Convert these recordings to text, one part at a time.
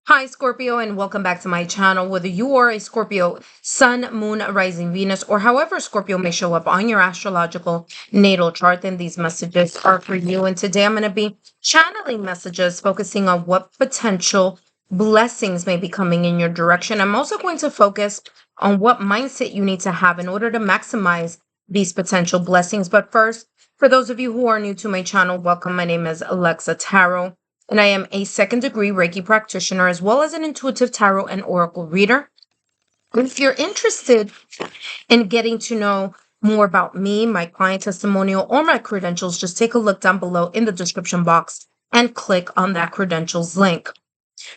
Hi, Scorpio, and welcome back to my channel. Whether you are a Scorpio, Sun, Moon, Rising, Venus, or however Scorpio may show up on your astrological natal chart, then these messages are for you. And today I'm going to be channeling messages focusing on what potential blessings may be coming in your direction. I'm also going to focus on what mindset you need to have in order to maximize these potential blessings. But first, for those of you who are new to my channel, welcome. My name is Lexa Tarot, and I am a second-degree Reiki practitioner as well as an intuitive tarot and oracle reader. If you're interested in getting to know more about me, my client testimonial, or my credentials, just take a look down below in the description box and click on that credentials link.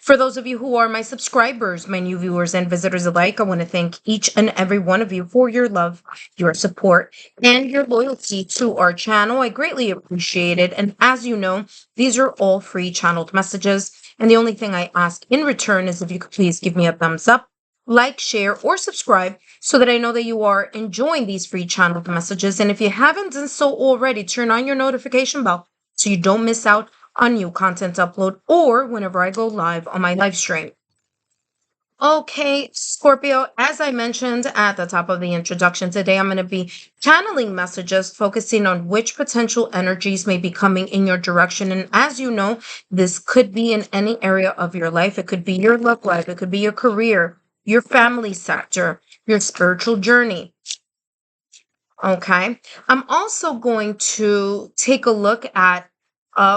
For those of you who are my subscribers, my new viewers and visitors alike, I want to thank each and every one of you for your love, your support, and your loyalty to our channel. I greatly appreciate it. And as you know, these are all free channeled messages. And the only thing I ask in return is if you could please give me a thumbs up, like, share, or subscribe so that I know that you are enjoying these free channeled messages. And if you haven't done so already, turn on your notification bell so you don't miss out on new content upload or whenever I go live on my live stream. Okay, Scorpio, as I mentioned at the top of the introduction, today I'm going to be channeling messages focusing on which potential energies may be coming in your direction. And as you know, this could be in any area of your life. It could be your love life, it could be your career, your family sector, your spiritual journey. Okay, I'm also going to take a look at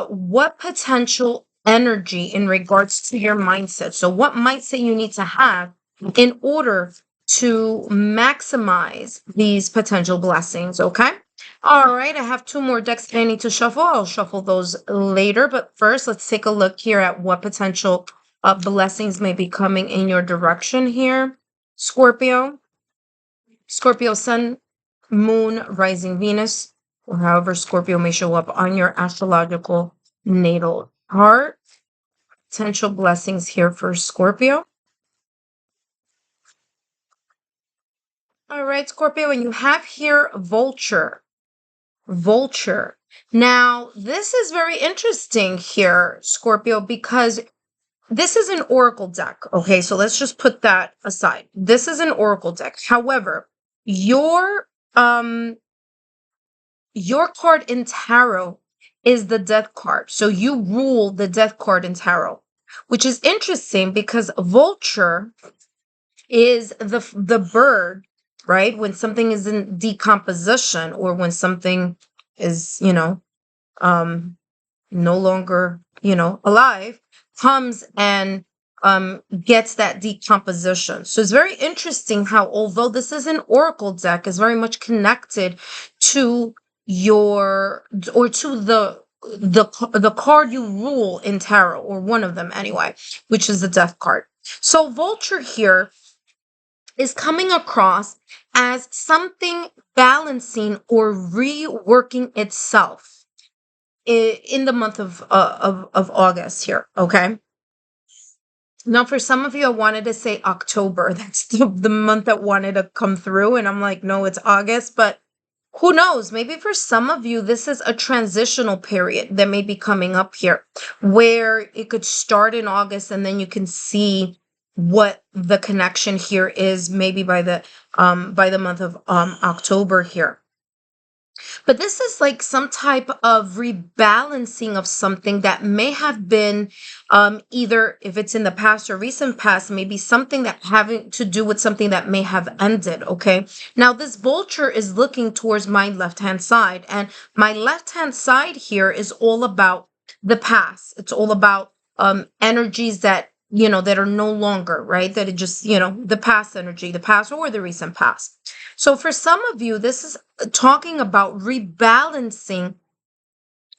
what potential energy in regards to your mindset. So, what mindset you need to have in order to maximize these potential blessings. Okay. All right. I have two more decks that I need to shuffle. I'll shuffle those later. But first, let's take a look here at what potential blessings may be coming in your direction here, Scorpio. Scorpio Sun, Moon, Rising, Venus, or however Scorpio may show up on your astrological natal chart. Potential blessings here for Scorpio. All right, Scorpio, and you have here Vulture. Vulture. Now, this is very interesting here, Scorpio, because this is an oracle deck. Okay, so let's just put that aside. This is an oracle deck. However, your card in tarot is the death card. So you rule the death card in tarot, which is interesting because vulture is the bird, right? When something is in decomposition or when something is, no longer, alive, comes and gets that decomposition. So it's very interesting how, although this is an oracle deck, is very much connected to your or to the card you rule in tarot, or one of them anyway, which is the death card. So vulture here is coming across as something balancing or reworking itself in the month of August here. Okay. Now, for some of you, I wanted to say October. That's the month that wanted to come through. And I'm like, no, it's August. But who knows? Maybe for some of you, this is a transitional period that may be coming up here where it could start in August and then you can see what the connection here is maybe by the month of October here. But this is like some type of rebalancing of something that may have been either, if it's in the past or recent past, maybe something that having to do with something that may have ended. Okay. Now, this vulture is looking towards my left-hand side, and my left-hand side here is all about the past. It's all about energies that that are no longer, right? That it just, the past energy, the past or the recent past. So for some of you, this is talking about rebalancing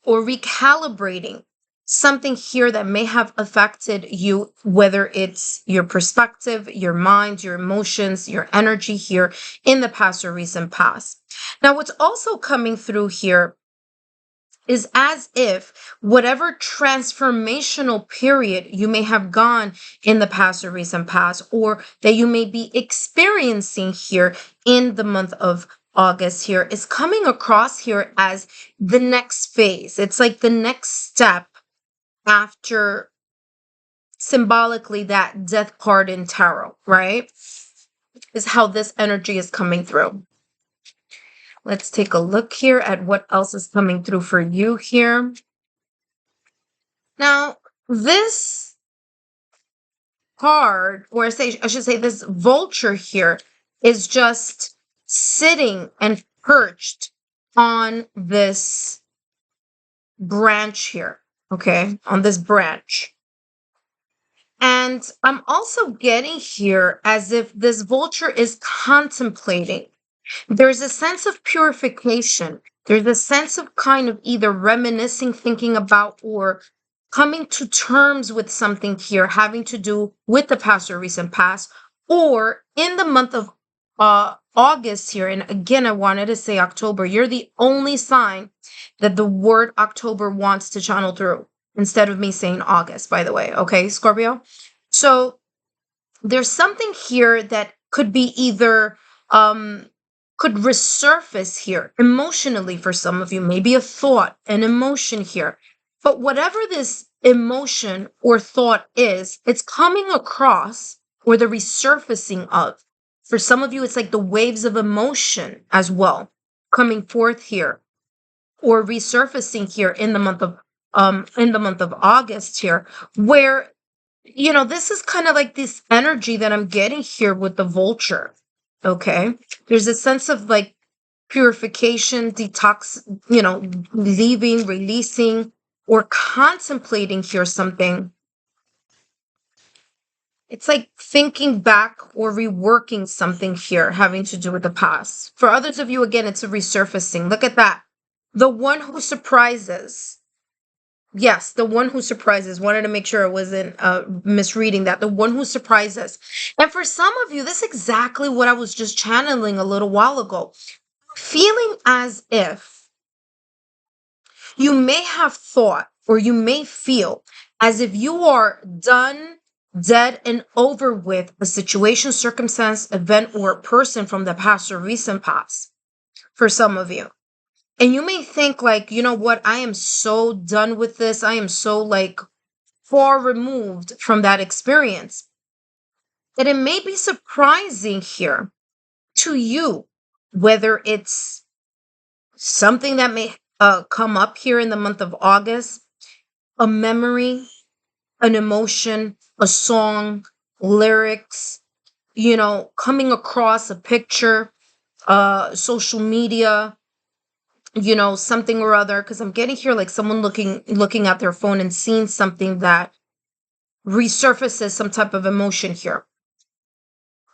or recalibrating something here that may have affected you, whether it's your perspective, your mind, your emotions, your energy here in the past or recent past. Now, what's also coming through here is as if whatever transformational period you may have gone in the past or recent past, or that you may be experiencing here in the month of August here, is coming across here as the next phase. It's like the next step after symbolically that death card in tarot, right? Is how this energy is coming through. Let's take a look here at what else is coming through for you here. Now, this card, or I should say this vulture here, is just sitting and perched on this branch here, okay, on this branch. And I'm also getting here as if this vulture is contemplating. There's a sense of purification. There's a sense of kind of either reminiscing, thinking about, or coming to terms with something here having to do with the past or recent past, or in the month of August here. And again, I wanted to say October. You're the only sign that the word October wants to channel through instead of me saying August, by the way. Okay, Scorpio? So there's something here that could be either could resurface here emotionally for some of you, maybe a thought, an emotion here. But whatever this emotion or thought is, it's coming across, or the resurfacing of. For some of you, it's like the waves of emotion as well coming forth here, or resurfacing here in the month of August here, where this is kind of like this energy that I'm getting here with the vulture. Okay. There's a sense of like purification, detox, leaving, releasing, or contemplating here something. It's like thinking back or reworking something here having to do with the past. For others of you, again, it's a resurfacing. Look at that. The one who surprises. Yes, the one who surprises. Wanted to make sure I wasn't misreading that. The one who surprises. And for some of you, this is exactly what I was just channeling a little while ago. Feeling as if you may have thought, or you may feel as if you are done, dead, and over with a situation, circumstance, event, or a person from the past or recent past for some of you. And you may think like, you know what, I am so done with this. I am so like far removed from that experience that it may be surprising here to you, whether it's something that may come up here in the month of August, a memory, an emotion, a song, lyrics, coming across a picture, social media, something or other, because I'm getting here like someone looking at their phone and seeing something that resurfaces some type of emotion here.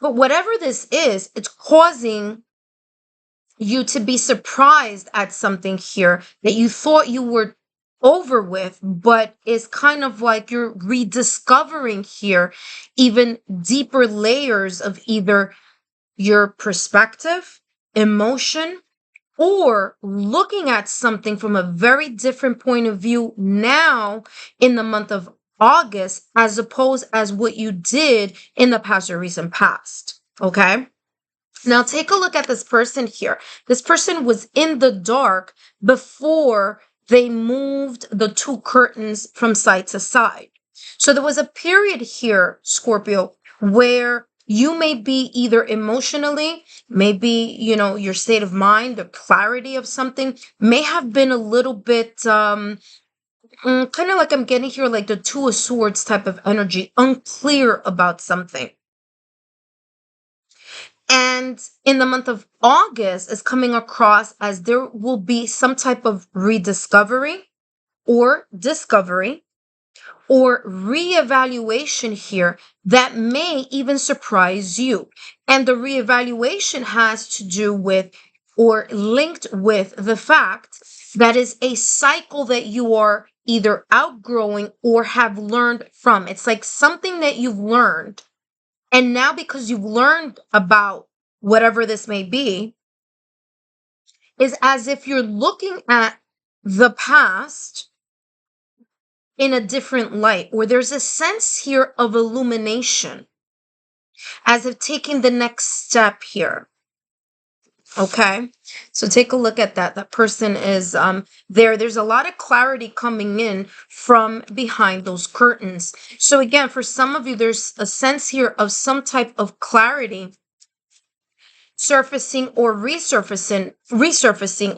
But whatever this is, it's causing you to be surprised at something here that you thought you were over with, but is kind of like you're rediscovering here even deeper layers of either your perspective, emotion, or looking at something from a very different point of view now in the month of August, as opposed as what you did in the past or recent past. Okay. Now take a look at this person here. This person was in the dark before they moved the two curtains from side to side. So there was a period here, Scorpio, where you may be either emotionally, maybe, your state of mind, the clarity of something may have been a little bit, kind of like I'm getting here, like the Two of Swords type of energy, unclear about something. And in the month of August is coming across as there will be some type of rediscovery or discovery or reevaluation here that may even surprise you. And the reevaluation has to do with or linked with the fact that is a cycle that you are either outgrowing or have learned from. It's like something that you've learned. And now because you've learned about whatever this may be, is as if you're looking at the past in a different light, or there's a sense here of illumination, as if taking the next step here. Okay, so take a look at that. That person is there's a lot of clarity coming in from behind those curtains. So again, for some of you, there's a sense here of some type of clarity surfacing or resurfacing,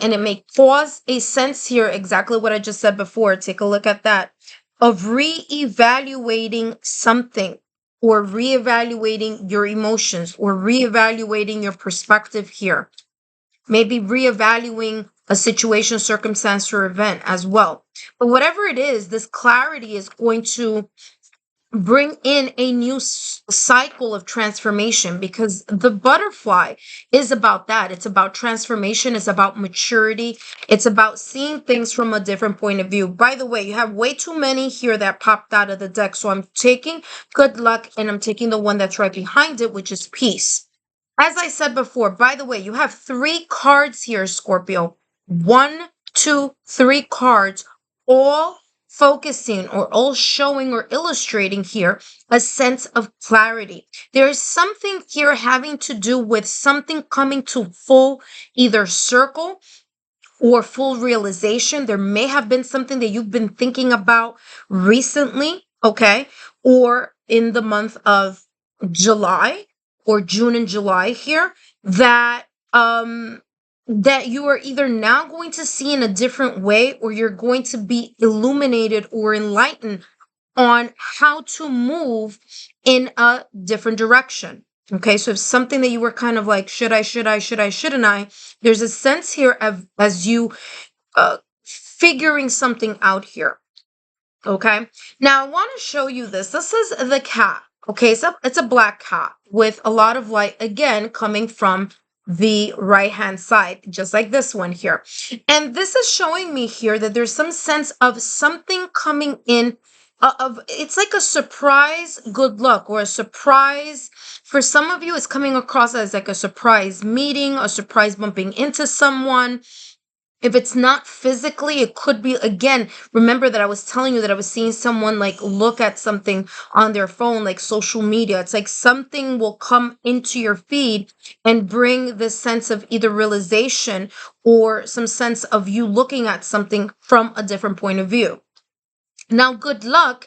and it may cause a sense here, exactly what I just said before. Take a look at that, of reevaluating something, or reevaluating your emotions, or reevaluating your perspective here. Maybe reevaluating a situation, circumstance, or event as well. But whatever it is, this clarity is going to bring in a new cycle of transformation, because the butterfly is about that. It's about transformation. It's about maturity. It's about seeing things from a different point of view. By the way, you have way too many here that popped out of the deck. So I'm taking good luck, and I'm taking the one that's right behind it, which is peace. As I said before, by the way, you have 3 cards here, Scorpio. 1, 2, 3 cards, all focusing or all showing or illustrating here a sense of clarity. There is something here having to do with something coming to full either circle or full realization. There may have been something that you've been thinking about recently, okay, or in the month of July or June and July here, that that you are either now going to see in a different way, or you're going to be illuminated or enlightened on how to move in a different direction. Okay, so if something that you were kind of like, shouldn't I? There's a sense here of as you figuring something out here. Okay, now I want to show you this. This is the cat. Okay, so it's a black cat with a lot of light, again, coming from the right hand side, just like this one here. And this is showing me here that there's some sense of something coming in, of it's like a surprise good luck, or a surprise. For some of you, it's coming across as like a surprise meeting, a surprise bumping into someone. If it's not physically, it could be, again, remember that I was telling you that I was seeing someone like look at something on their phone, like social media. It's like something will come into your feed and bring this sense of either realization or some sense of you looking at something from a different point of view. Now, good luck,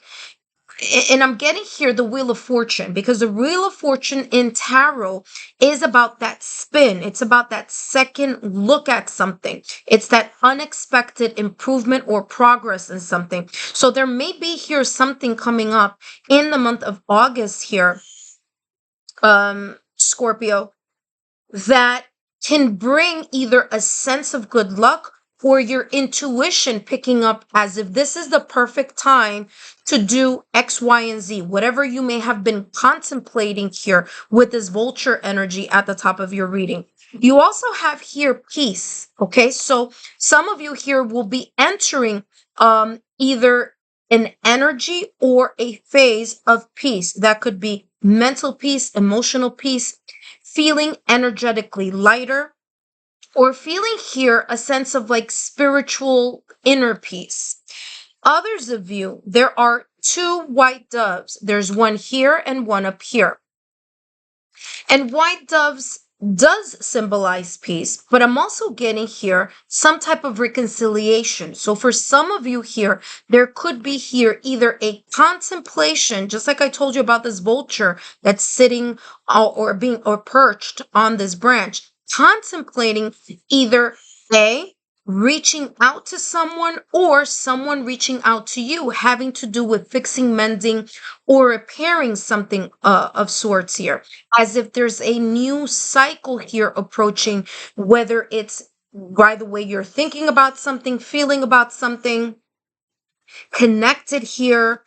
and I'm getting here the Wheel of Fortune, because the Wheel of Fortune in tarot is about that spin. It's about that second look at something. It's that unexpected improvement or progress in something. So there may be here something coming up in the month of August here, Scorpio, that can bring either a sense of good luck or your intuition picking up as if this is the perfect time to do X, Y, and Z, whatever you may have been contemplating here with this vulture energy at the top of your reading. You also have here peace. Okay, so some of you here will be entering either an energy or a phase of peace. That could be mental peace, emotional peace, feeling energetically lighter, or feeling here a sense of like spiritual inner peace. Others of you, there are 2 white doves. There's one here and one up here. And white doves does symbolize peace, but I'm also getting here some type of reconciliation. So for some of you here, there could be here either a contemplation, just like I told you about this vulture that's sitting or perched on this branch, contemplating either A, reaching out to someone, or someone reaching out to you, having to do with fixing, mending, or repairing something of sorts here, as if there's a new cycle here approaching, whether it's by the way you're thinking about something, feeling about something, connected here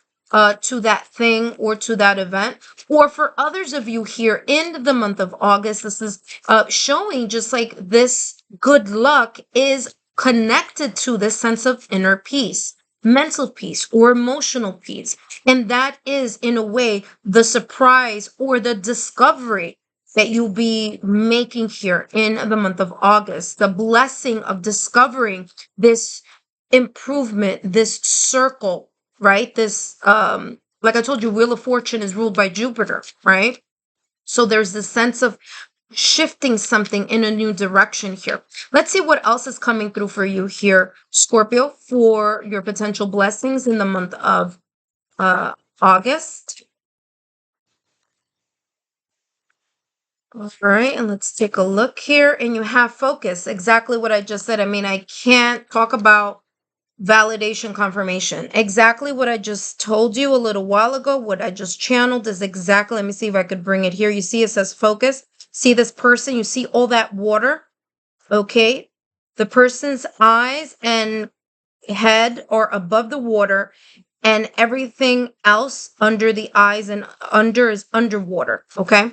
to that thing or to that event. Or for others of you here in the month of August, this is showing just like this good luck is connected to this sense of inner peace, mental peace, or emotional peace. And that is, in a way, the surprise or the discovery that you'll be making here in the month of August. The blessing of discovering this improvement, this circle, right? This, like I told you, Wheel of Fortune is ruled by Jupiter, right? So there's this sense of shifting something in a new direction here. Let's see what else is coming through for you here, Scorpio, for your potential blessings in the month of August. All right, and let's take a look here. And you have focus, exactly what I just said. I mean, I can't talk about validation confirmation. Exactly what I just told you a little while ago, what I just channeled is exactly, let me see if I could bring it here. You see it says focus. See this person, you see all that water, okay? The person's eyes and head are above the water, and everything else under the eyes and under is underwater, okay?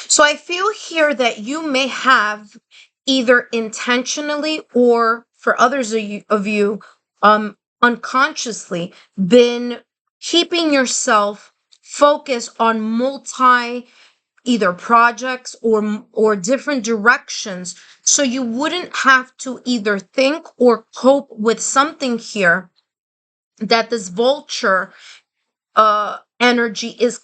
So I feel here that you may have either intentionally or for others of you unconsciously been keeping yourself focused on multi either projects or different directions, so you wouldn't have to either think or cope with something here that this vulture energy is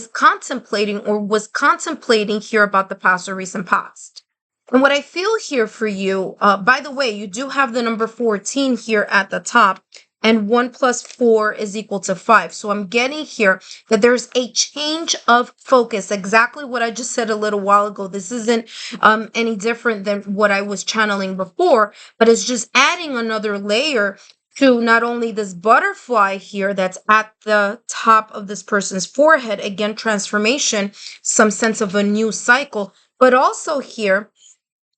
contemplating or was contemplating here about the past or recent past. And what I feel here for you, by the way, you do have the number 14 here at the top, and 1 plus 4 is equal to 5. So I'm getting here that there's a change of focus, exactly what I just said a little while ago. This isn't any different than what I was channeling before, but it's just adding another layer to not only this butterfly here that's at the top of this person's forehead, again, transformation, some sense of a new cycle, but also here,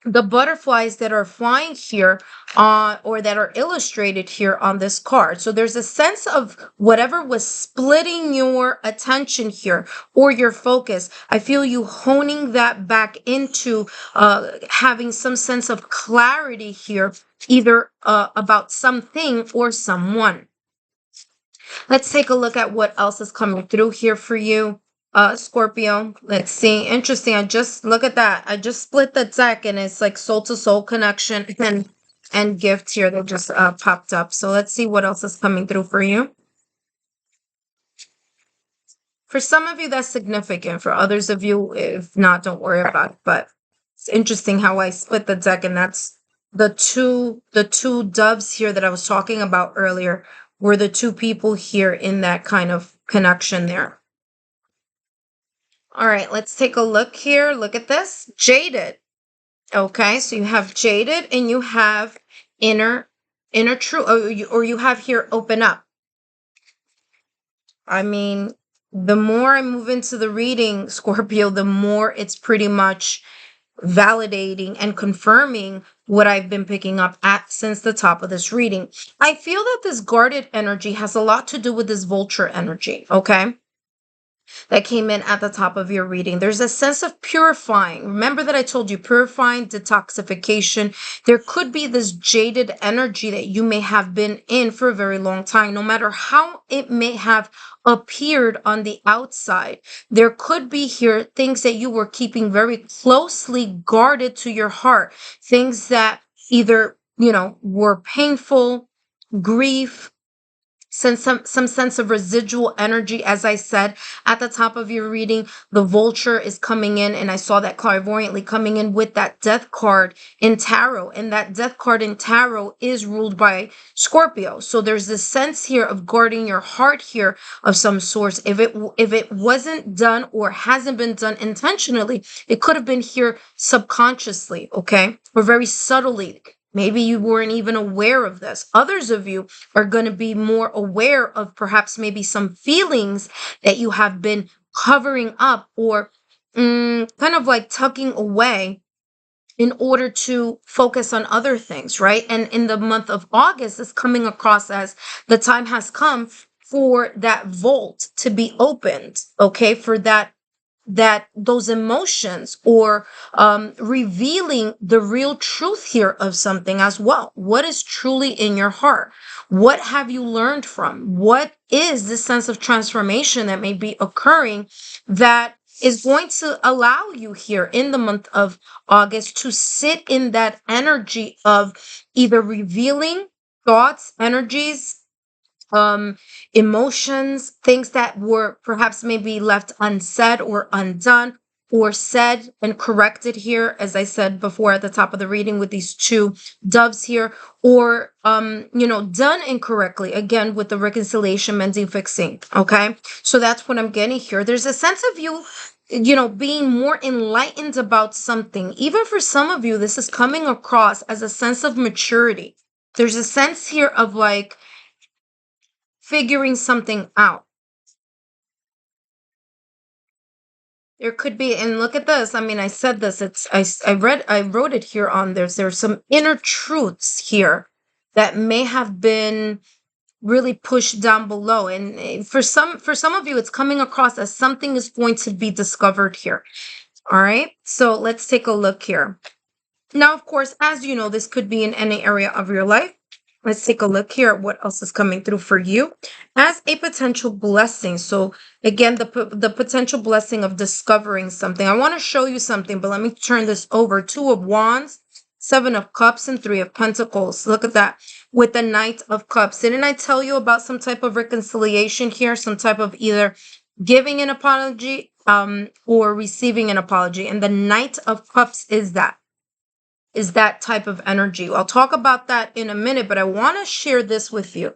the butterflies that are flying here or that are illustrated here on this card. So there's a sense of whatever was splitting your attention here or your focus. I feel you honing that back into having some sense of clarity here, either about something or someone. Let's take a look at what else is coming through here for you, Scorpio. Let's see. Interesting. I just look at that. I just split the deck, and it's like soul to soul connection and gift here that just popped up. So let's see what else is coming through for you. For some of you, that's significant. For others of you, if not, don't worry about it. But it's interesting how I split the deck, and that's the two doves here that I was talking about earlier were the two people here in that kind of connection there. All right, let's take a look here. Look at this. Jaded. Okay, so you have jaded and you have inner true, or you have here open up. I mean, the more I move into the reading, Scorpio, the more it's pretty much validating and confirming what I've been picking up at since the top of this reading. I feel that this guarded energy has a lot to do with this vulture energy, okay? That came in at the top of your reading. There's a sense of purifying. Remember that I told you purifying, detoxification. There could be this jaded energy that you may have been in for a very long time, no matter how it may have appeared on the outside. There could be here things that you were keeping very closely guarded to your heart, things that either, were painful, grief, some sense of residual energy. As I said at the top of your reading, the vulture is coming in, and I saw that clairvoyantly coming in with that death card in tarot, and that death card in tarot is ruled by Scorpio. So there's this sense here of guarding your heart here of some sort. If it wasn't done or hasn't been done intentionally, it could have been here subconsciously, okay, or very subtly. Maybe you weren't even aware of this. Others of you are going to be more aware of perhaps maybe some feelings that you have been covering up or kind of like tucking away in order to focus on other things, right? And in the month of August, it's coming across as the time has come for that vault to be opened, okay? For those emotions or revealing the real truth here of something as well. What is truly in your heart? What have you learned from? What is this sense of transformation that may be occurring that is going to allow you here in the month of August to sit in that energy of either revealing thoughts, energies, emotions, things that were perhaps maybe left unsaid or undone, or said and corrected here, as I said before at the top of the reading with these two doves here, or done incorrectly, again with the reconciliation, mending, fixing. Okay, so that's what I'm getting here. There's a sense of you being more enlightened about something. Even for some of you, this is coming across as a sense of maturity. There's a sense here of like figuring something out. There could be, and look at this. I mean, I said this. I wrote it here on there's some inner truths here that may have been really pushed down below. And for some of you, it's coming across as something is going to be discovered here. All right. So let's take a look here. Now, of course, as you know, this could be in any area of your life. Let's take a look here at what else is coming through for you as a potential blessing. So again, the potential blessing of discovering something. I want to show you something, but let me turn this over. 2 of Wands, 7 of Cups, and 3 of Pentacles. Look at that with the Knight of Cups. Didn't I tell you about some type of reconciliation here? Some type of either giving an apology or receiving an apology. And the Knight of Cups is that type of energy. I'll talk about that in a minute, but I want to share this with you.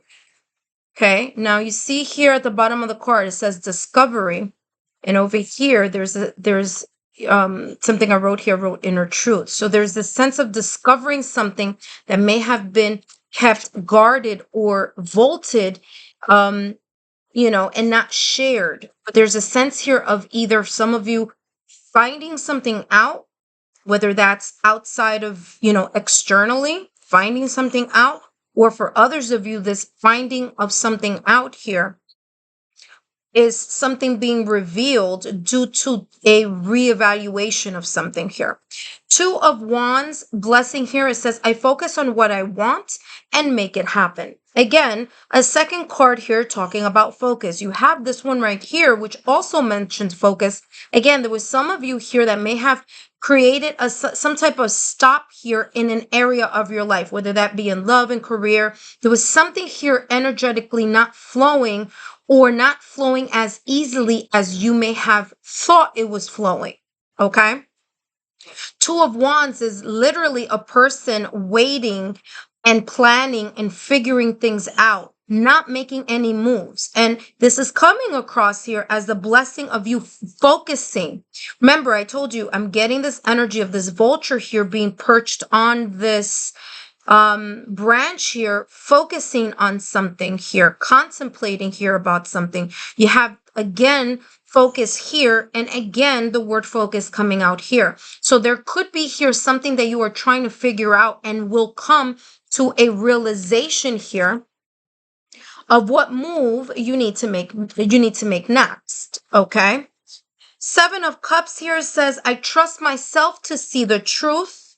Okay, now you see here at the bottom of the card, it says discovery. And over here, there's something I wrote inner truth. So there's this sense of discovering something that may have been kept guarded or vaulted, and not shared. But there's a sense here of either some of you finding something out, whether that's outside of, externally finding something out, or for others of you, this finding of something out here is something being revealed due to a reevaluation of something here. 2 of Wands, blessing here, it says, I focus on what I want and make it happen. Again, a second card here talking about focus. You have this one right here, which also mentions focus. Again, there was some of you here that may have created some type of stop here in an area of your life, whether that be in love and career. There was something here energetically not flowing, or not flowing as easily as you may have thought it was flowing. Okay. 2 of Wands is literally a person waiting and planning and figuring things out, not making any moves. And this is coming across here as the blessing of you focusing. Remember, I told you I'm getting this energy of this vulture here being perched on this branch here, focusing on something here, contemplating here about something. You have again focus here, and again the word focus coming out here. So there could be here something that you are trying to figure out and will come to a realization here of what move you need to make next. Okay. 7 of Cups here says, I trust myself to see the truth.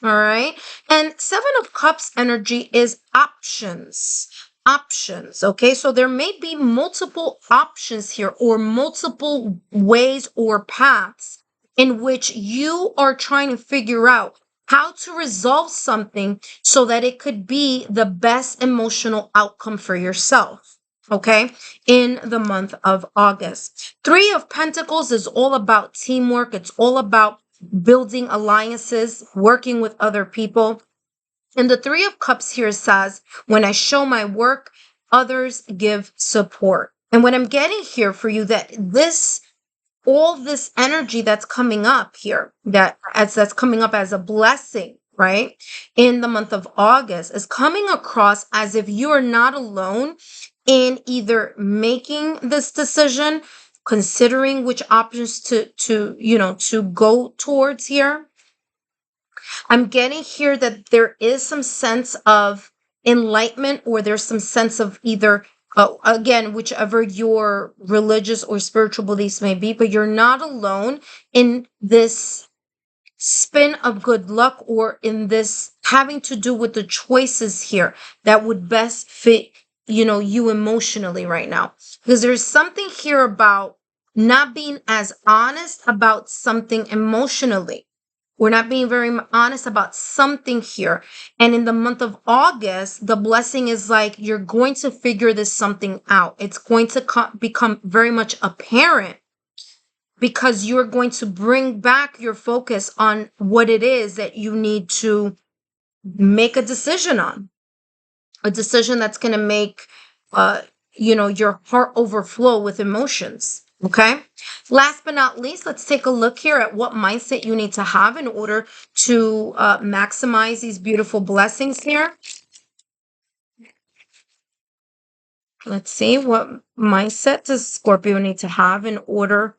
All right. And 7 of Cups energy is options. Options. Okay. So there may be multiple options here, or multiple ways or paths in which you are trying to figure out how to resolve something so that it could be the best emotional outcome for yourself. Okay, in the month of August. 3 of Pentacles is all about teamwork. It's all about building alliances, working with other people. And the 3 of Cups here says, when I show my work, others give support. And what I'm getting here for you, that all this energy that's coming up here, that's coming up as a blessing, right? In the month of August is coming across as if you are not alone in either making this decision, considering which options to go towards here. I'm getting here that there is some sense of enlightenment, or there's some sense of either, again, whichever your religious or spiritual beliefs may be, but you're not alone in this spin of good luck, or in this having to do with the choices here that would best fit you emotionally right now. Because there's something here about not being as honest about something emotionally. We're not being very honest about something here. And in the month of August, the blessing is like, you're going to figure this something out. It's going to become very much apparent because you're going to bring back your focus on what it is that you need to make a decision on, a decision that's going to make, uh, your heart overflow with emotions. Okay. Last but not least, let's take a look here at what mindset you need to have in order to maximize these beautiful blessings here. Let's see, what mindset does Scorpio need to have in order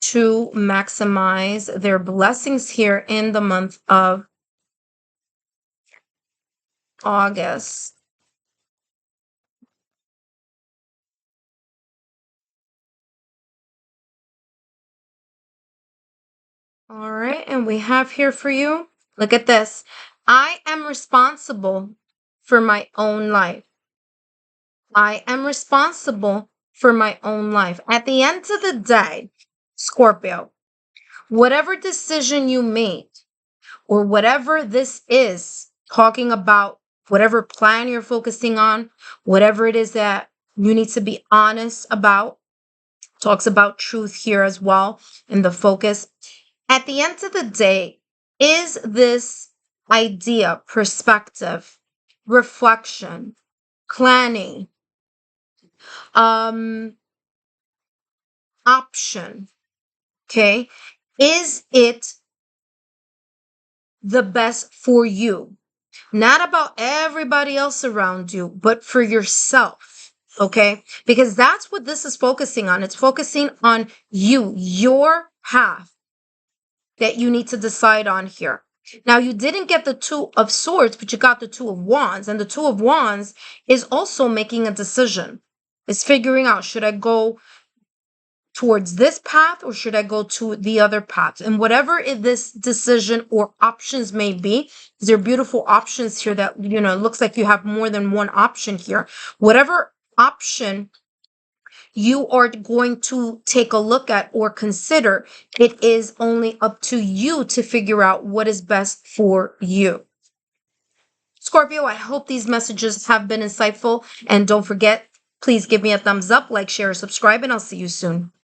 to maximize their blessings here in the month of August? All right, and we have here for you, look at this. I am responsible for my own life. I am responsible for my own life. At the end of the day, Scorpio, whatever decision you made, or whatever this is, talking about whatever plan you're focusing on, whatever it is that you need to be honest about, talks about truth here as well in the focus. At the end of the day, is this idea, perspective, reflection, planning, um, option, okay? Is it the best for you? Not about everybody else around you, but for yourself. Okay. Because that's what this is focusing on. It's focusing on you, your path that you need to decide on here. Now, you didn't get the Two of Swords, but you got the Two of Wands. And the Two of Wands is also making a decision. It's figuring out, should I go towards this path or should I go to the other path? And whatever this decision or options may be, there are beautiful options here that, it looks like you have more than one option here. Whatever option you are going to take a look at or consider, it is only up to you to figure out what is best for you. Scorpio, I hope these messages have been insightful. And don't forget, please give me a thumbs up, like, share, subscribe, and I'll see you soon.